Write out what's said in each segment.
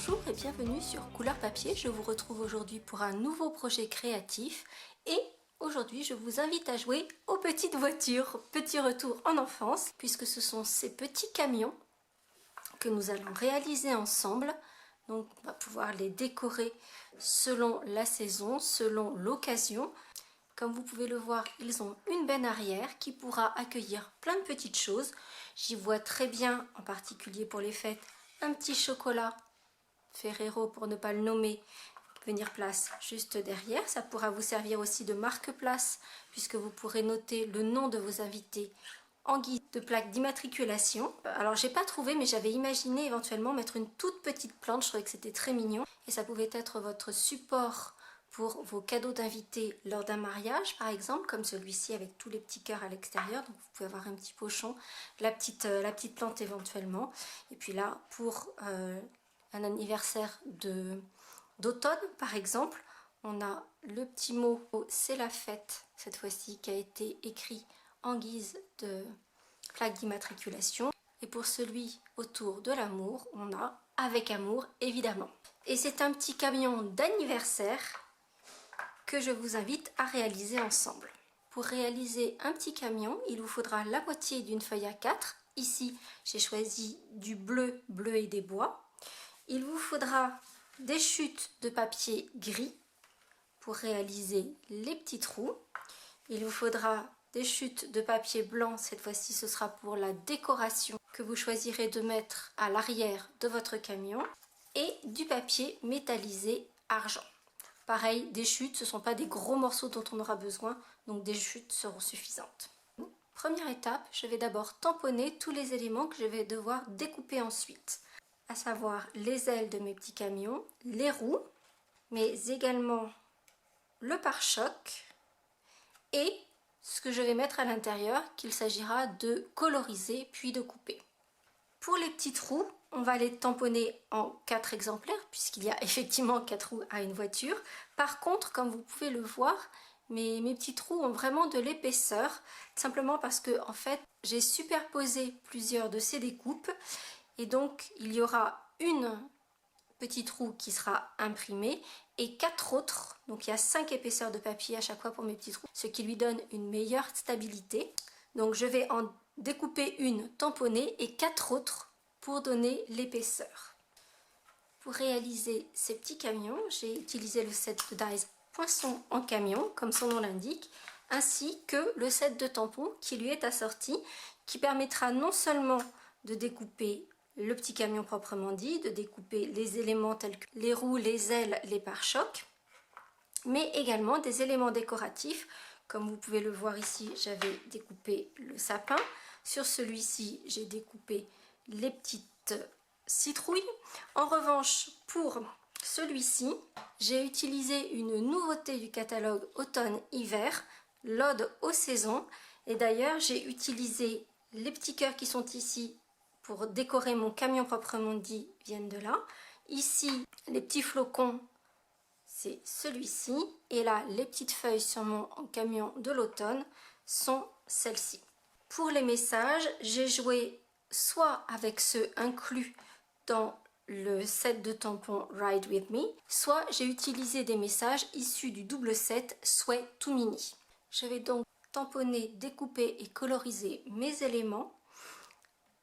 Bonjour et bienvenue sur Couleur Papier. Je vous retrouve aujourd'hui pour un nouveau projet créatif et aujourd'hui je vous invite à jouer aux petites voitures. Petit retour en enfance puisque ce sont ces petits camions que nous allons réaliser ensemble. Donc on va pouvoir les décorer selon la saison, selon l'occasion. Comme vous pouvez le voir, ils ont une benne arrière qui pourra accueillir plein de petites choses. J'y vois très bien, en particulier pour les fêtes, un petit chocolat Ferrero pour ne pas le nommer, venir place juste derrière. Ça pourra vous servir aussi de marque-place puisque vous pourrez noter le nom de vos invités en guise de plaque d'immatriculation. Alors j'ai pas trouvé mais j'avais imaginé éventuellement mettre une toute petite plante, je trouvais que c'était très mignon et ça pouvait être votre support pour vos cadeaux d'invités lors d'un mariage par exemple, comme celui-ci avec tous les petits cœurs à l'extérieur. Donc vous pouvez avoir un petit pochon, la petite plante éventuellement. Et puis là pour un anniversaire d'automne par exemple, on a le petit mot c'est la fête cette fois-ci qui a été écrit en guise de plaque d'immatriculation. Et pour celui autour de l'amour, on a avec amour évidemment. Et c'est un petit camion d'anniversaire que je vous invite à réaliser ensemble. Pour réaliser un petit camion, il vous faudra la moitié d'une feuille A4. Ici, j'ai choisi du bleu et des bois. Il vous faudra des chutes de papier gris pour réaliser les petits trous. Il vous faudra des chutes de papier blanc, cette fois-ci ce sera pour la décoration que vous choisirez de mettre à l'arrière de votre camion. Et du papier métallisé argent. Pareil, des chutes, ce ne sont pas des gros morceaux dont on aura besoin, donc des chutes seront suffisantes. Première étape, je vais d'abord tamponner tous les éléments que je vais devoir découper ensuite. À savoir les ailes de mes petits camions, les roues, mais également le pare-choc et ce que je vais mettre à l'intérieur qu'il s'agira de coloriser puis de couper. Pour les petits trous, on va les tamponner en 4 exemplaires puisqu'il y a effectivement 4 roues à une voiture. Par contre, comme vous pouvez le voir, mes petits trous ont vraiment de l'épaisseur, simplement parce que en fait j'ai superposé plusieurs de ces découpes et donc il y aura une petite roue qui sera imprimée et 4 autres, donc il y a 5 épaisseurs de papier à chaque fois pour mes petits trous, ce qui lui donne une meilleure stabilité. Donc je vais en découper une tamponnée et 4 autres pour donner l'épaisseur. Pour réaliser ces petits camions, j'ai utilisé le set de dies Poinçon en camion, comme son nom l'indique, ainsi que le set de tampons qui lui est assorti, qui permettra non seulement de découper le petit camion proprement dit, de découper les éléments tels que les roues, les ailes, les pare-chocs, mais également des éléments décoratifs. Comme vous pouvez le voir ici, j'avais découpé le sapin. Sur celui-ci, j'ai découpé les petites citrouilles. En revanche, pour celui-ci, j'ai utilisé une nouveauté du catalogue automne-hiver, l'ode aux saisons. Et d'ailleurs, j'ai utilisé les petits cœurs qui sont ici pour décorer mon camion proprement dit, viennent de là. Ici, les petits flocons, c'est celui-ci. Et là, les petites feuilles sur mon camion de l'automne sont celles-ci. Pour les messages, j'ai joué soit avec ceux inclus dans le set de tampons Ride With Me, soit j'ai utilisé des messages issus du double set Sweat to Mini. Je vais donc tamponner, découper et coloriser mes éléments.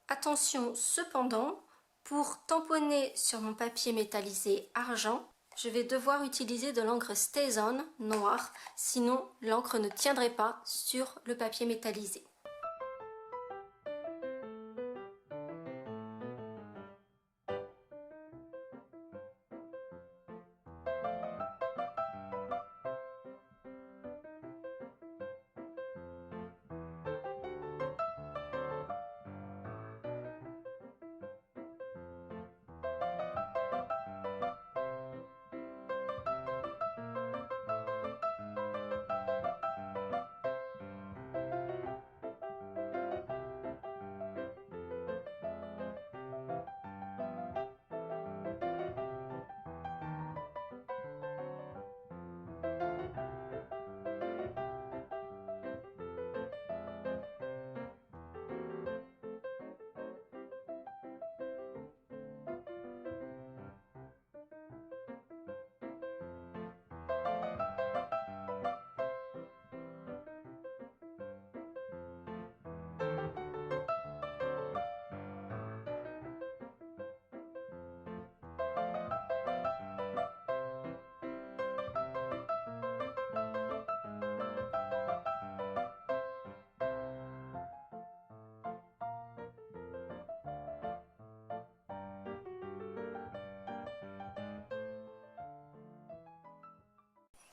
Attention cependant, pour tamponner sur mon papier métallisé argent, je vais devoir utiliser de l'encre StazOn noire, sinon l'encre ne tiendrait pas sur le papier métallisé.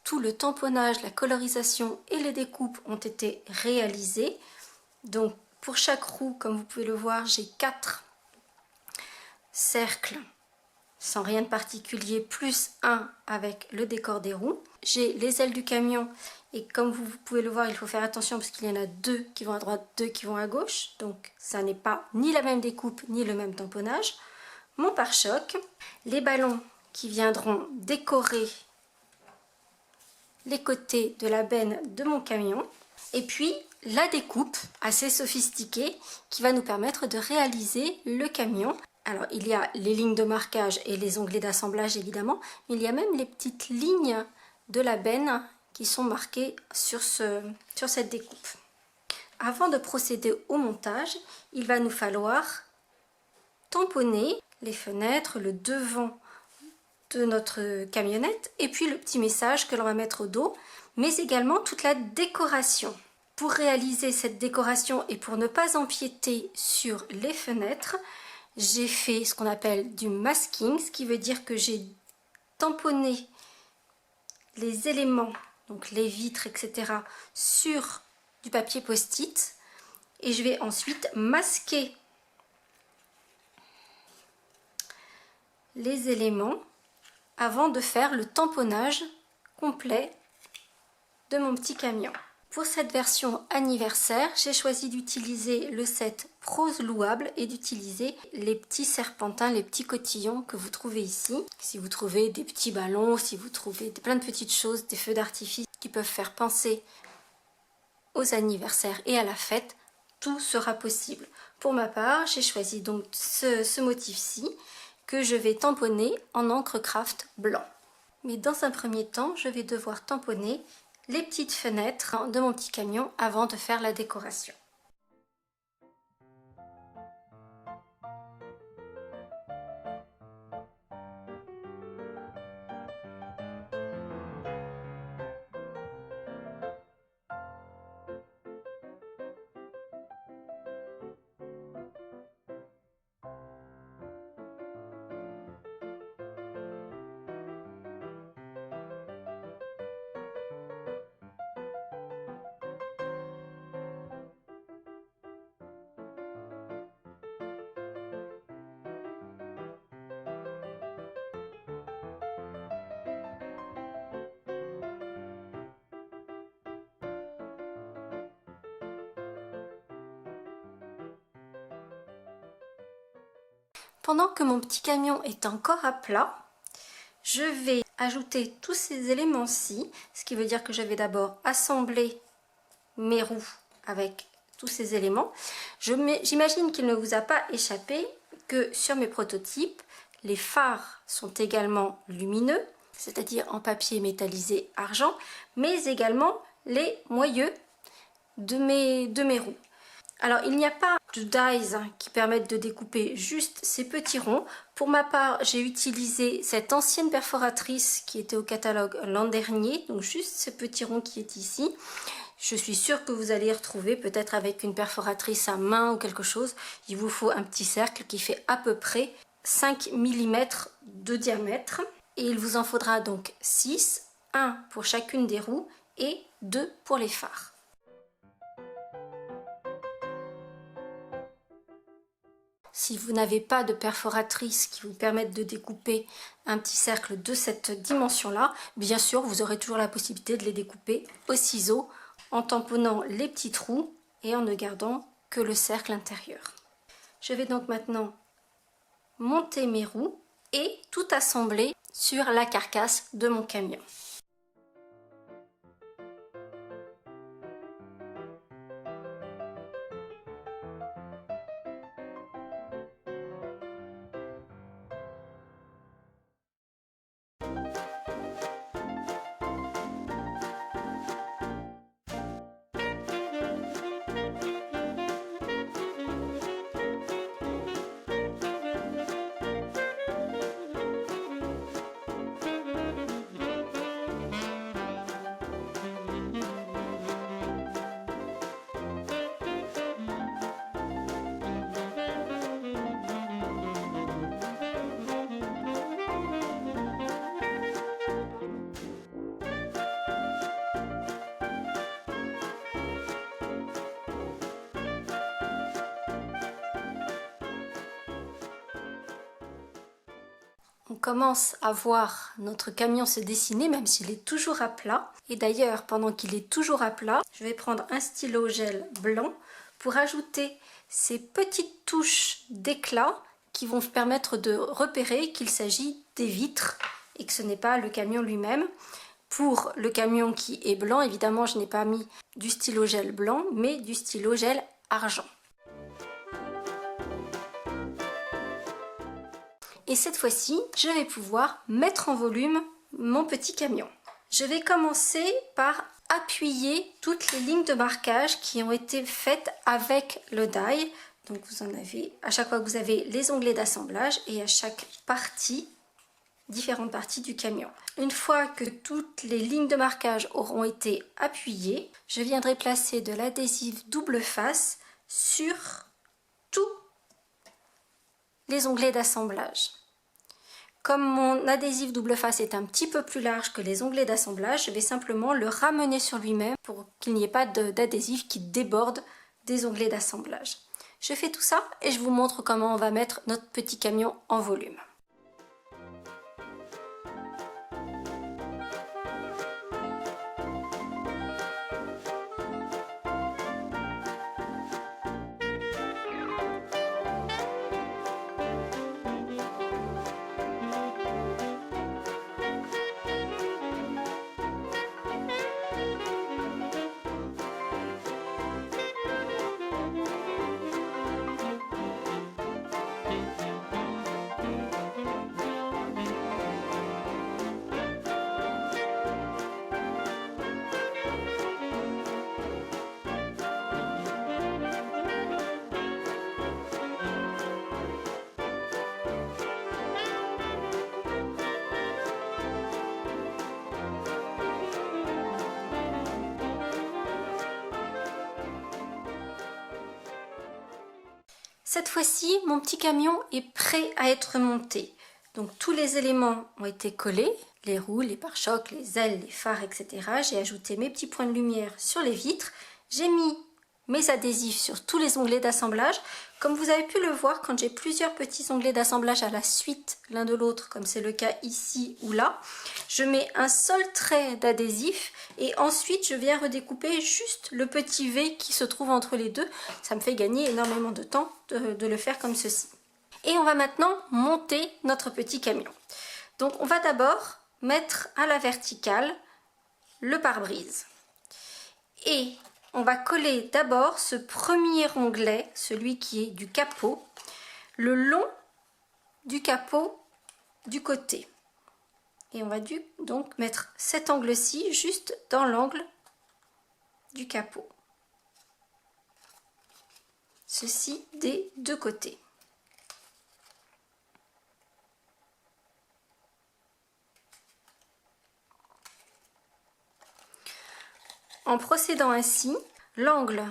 tout le tamponnage, la colorisation et les découpes ont été réalisés. Donc pour chaque roue, comme vous pouvez le voir, j'ai 4 cercles sans rien de particulier, plus un avec le décor des roues. J'ai les ailes du camion et comme vous pouvez le voir, il faut faire attention parce qu'il y en a 2 qui vont à droite, 2 qui vont à gauche. Donc ça n'est pas ni la même découpe ni le même tamponnage. Mon pare-choc, les ballons qui viendront décorer les côtés de la benne de mon camion. Et puis la découpe assez sophistiquée qui va nous permettre de réaliser le camion. Alors il y a les lignes de marquage et les onglets d'assemblage évidemment, mais il y a même les petites lignes de la benne qui sont marquées sur cette découpe. Avant de procéder au montage, il va nous falloir tamponner les fenêtres, le devant de notre camionnette et puis le petit message que l'on va mettre au dos, mais également toute la décoration. Pour réaliser cette décoration et pour ne pas empiéter sur les fenêtres, j'ai fait ce qu'on appelle du masking, ce qui veut dire que j'ai tamponné les éléments, donc les vitres, etc., sur du papier post-it et je vais ensuite masquer les éléments avant de faire le tamponnage complet de mon petit camion. Pour cette version anniversaire, j'ai choisi d'utiliser le set Prose Louable et d'utiliser les petits serpentins, les petits cotillons que vous trouvez ici. Si vous trouvez des petits ballons, si vous trouvez plein de petites choses, des feux d'artifice qui peuvent faire penser aux anniversaires et à la fête, tout sera possible. Pour ma part, j'ai choisi donc ce motif-ci que je vais tamponner en encre craft blanc. Mais dans un premier temps, je vais devoir tamponner les petites fenêtres de mon petit camion avant de faire la décoration. Pendant que mon petit camion est encore à plat, je vais ajouter tous ces éléments-ci, ce qui veut dire que je vais d'abord assembler mes roues avec tous ces éléments. J'imagine qu'il ne vous a pas échappé que sur mes prototypes, les phares sont également lumineux, c'est-à-dire en papier métallisé argent, mais également les moyeux de mes roues. Alors il n'y a pas de dies qui permettent de découper juste ces petits ronds. Pour ma part, j'ai utilisé cette ancienne perforatrice qui était au catalogue l'an dernier, donc juste ce petit rond qui est ici. Je suis sûre que vous allez y retrouver peut-être avec une perforatrice à main ou quelque chose. Il vous faut un petit cercle qui fait à peu près 5 mm de diamètre. Et il vous en faudra donc 6, 1 pour chacune des roues et 2 pour les phares. Si vous n'avez pas de perforatrice qui vous permette de découper un petit cercle de cette dimension-là, bien sûr, vous aurez toujours la possibilité de les découper au ciseau en tamponnant les petits trous et en ne gardant que le cercle intérieur. Je vais donc maintenant monter mes roues et tout assembler sur la carcasse de mon camion. On commence à voir notre camion se dessiner même s'il est toujours à plat. Et d'ailleurs, pendant qu'il est toujours à plat, je vais prendre un stylo gel blanc pour ajouter ces petites touches d'éclat qui vont permettre de repérer qu'il s'agit des vitres et que ce n'est pas le camion lui-même. Pour le camion qui est blanc, évidemment, je n'ai pas mis du stylo gel blanc, mais du stylo gel argent. Et cette fois-ci, je vais pouvoir mettre en volume mon petit camion. Je vais commencer par appuyer toutes les lignes de marquage qui ont été faites avec le die. Donc vous en avez, à chaque fois que vous avez les onglets d'assemblage et à chaque partie, différentes parties du camion. Une fois que toutes les lignes de marquage auront été appuyées, je viendrai placer de l'adhésif double face sur tous les onglets d'assemblage. Comme mon adhésif double face est un petit peu plus large que les onglets d'assemblage, je vais simplement le ramener sur lui-même pour qu'il n'y ait pas d'adhésif qui déborde des onglets d'assemblage. Je fais tout ça et je vous montre comment on va mettre notre petit camion en volume. Cette fois-ci, mon petit camion est prêt à être monté. Donc tous les éléments ont été collés, les roues, les pare-chocs, les ailes, les phares, etc. J'ai ajouté mes petits points de lumière sur les vitres. J'ai mis mes adhésifs sur tous les onglets d'assemblage. Comme vous avez pu le voir, quand j'ai plusieurs petits onglets d'assemblage à la suite l'un de l'autre, comme c'est le cas ici ou là, je mets un seul trait d'adhésif et ensuite je viens redécouper juste le petit V qui se trouve entre les deux. Ça me fait gagner énormément de temps de le faire comme ceci. Et on va maintenant monter notre petit camion. Donc on va d'abord mettre à la verticale le pare-brise. Et on va coller d'abord ce premier onglet, celui qui est du capot, le long du capot du côté. Et on va donc mettre cet angle-ci juste dans l'angle du capot. Ceci des deux côtés. En procédant ainsi, l'angle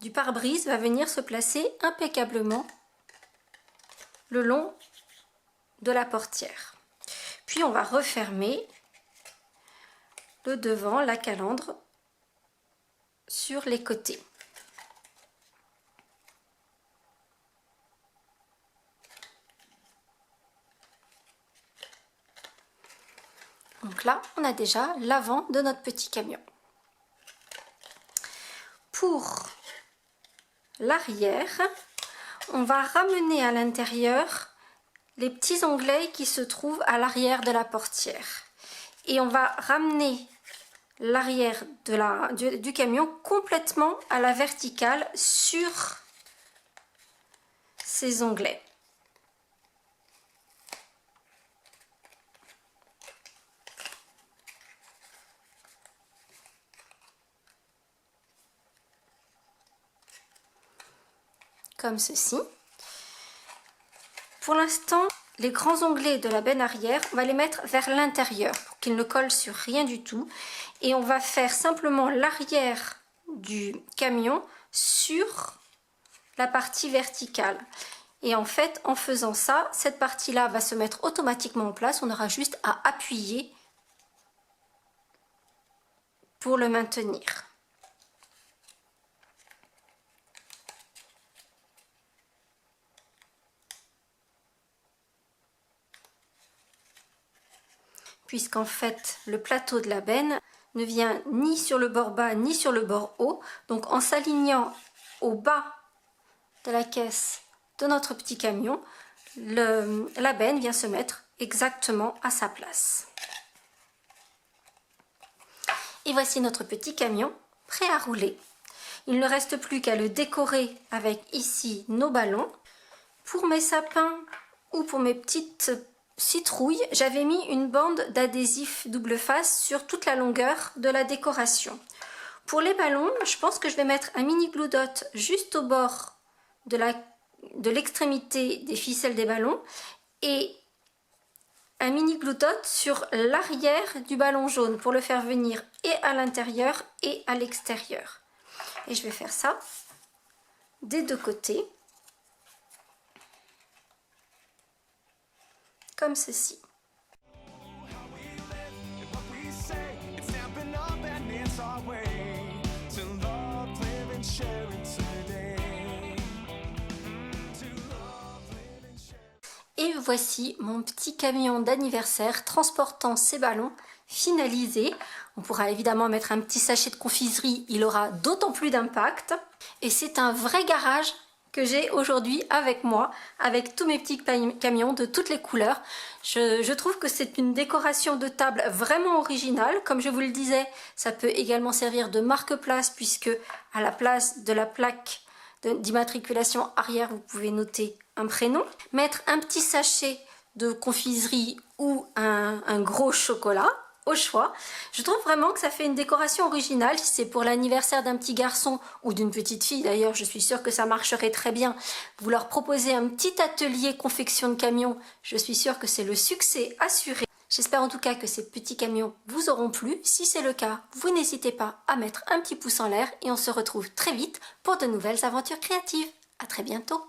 du pare-brise va venir se placer impeccablement le long de la portière. Puis on va refermer le devant, la calandre, sur les côtés. Donc là, on a déjà l'avant de notre petit camion. Pour l'arrière, on va ramener à l'intérieur les petits onglets qui se trouvent à l'arrière de la portière. Et on va ramener l'arrière du camion complètement à la verticale sur ces onglets. Comme ceci. Pour l'instant, les grands onglets de la benne arrière, on va les mettre vers l'intérieur pour qu'ils ne collent sur rien du tout. Et on va faire simplement l'arrière du camion sur la partie verticale. Et en fait, en faisant ça, cette partie-là va se mettre automatiquement en place. On aura juste à appuyer pour le maintenir. puisqu'en fait le plateau de la benne ne vient ni sur le bord bas ni sur le bord haut. Donc en s'alignant au bas de la caisse de notre petit camion, la benne vient se mettre exactement à sa place. Et voici notre petit camion prêt à rouler. Il ne reste plus qu'à le décorer avec ici nos ballons. Pour mes sapins ou pour mes petites citrouilles, j'avais mis une bande d'adhésif double face sur toute la longueur de la décoration. Pour les ballons, je pense que je vais mettre un mini glue dot juste au bord de l'extrémité des ficelles des ballons et un mini glue dot sur l'arrière du ballon jaune pour le faire venir et à l'intérieur et à l'extérieur. Et je vais faire ça des deux côtés, comme ceci. Et voici mon petit camion d'anniversaire transportant ces ballons finalisé. On pourra évidemment mettre un petit sachet de confiserie, il aura d'autant plus d'impact. Et c'est un vrai garage que j'ai aujourd'hui avec moi, avec tous mes petits camions de toutes les couleurs. Je trouve que c'est une décoration de table vraiment originale. Comme je vous le disais, ça peut également servir de marque-place puisque à la place de la plaque d'immatriculation arrière, vous pouvez noter un prénom. Mettre un petit sachet de confiserie ou un gros chocolat, au choix. Je trouve vraiment que ça fait une décoration originale. Si c'est pour l'anniversaire d'un petit garçon ou d'une petite fille, d'ailleurs, je suis sûre que ça marcherait très bien. Vous leur proposez un petit atelier confection de camions, je suis sûre que c'est le succès assuré. J'espère en tout cas que ces petits camions vous auront plu. Si c'est le cas, vous n'hésitez pas à mettre un petit pouce en l'air et on se retrouve très vite pour de nouvelles aventures créatives. À très bientôt.